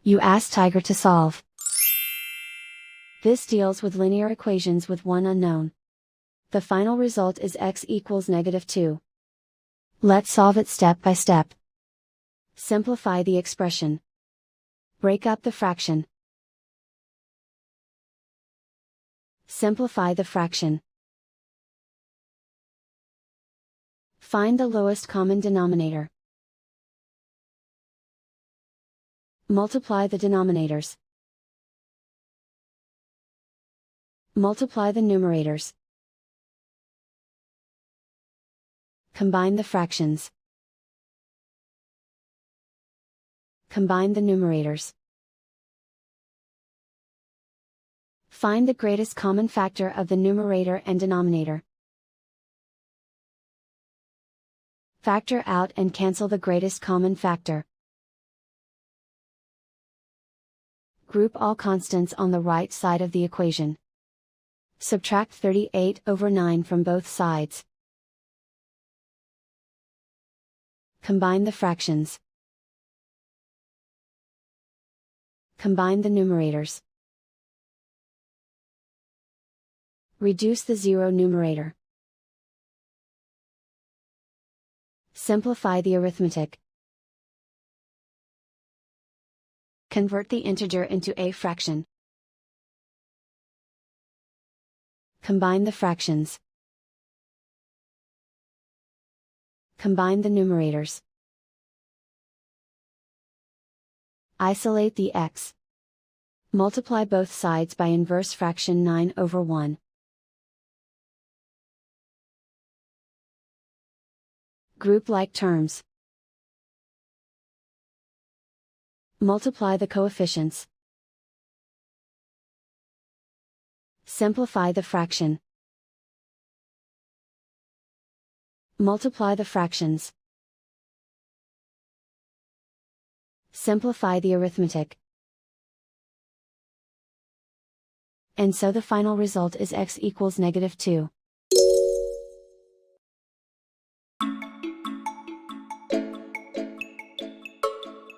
You ask Tiger to solve. This deals with linear equations with one unknown. The final result is x equals -2. Let's solve it step by step. Simplify the expression. Break up the fraction. Simplify the fraction. Find the lowest common denominator. Multiply the denominators. Multiply the numerators. Combine the fractions. Combine the numerators. Find the greatest common factor of the numerator and denominator. Factor out and cancel the greatest common factor. Group all constants on the right side of the equation. Subtract 38/9 from both sides. Combine the fractions. Combine the numerators. Reduce the zero numerator. Simplify the arithmetic. Convert the integer into a fraction. Combine the fractions. Combine the numerators. Isolate the x. Multiply both sides by inverse fraction 9/1. Group like terms. Multiply the coefficients. Simplify the fraction. Multiply the fractions. Simplify the arithmetic. And so the final result is x equals -2.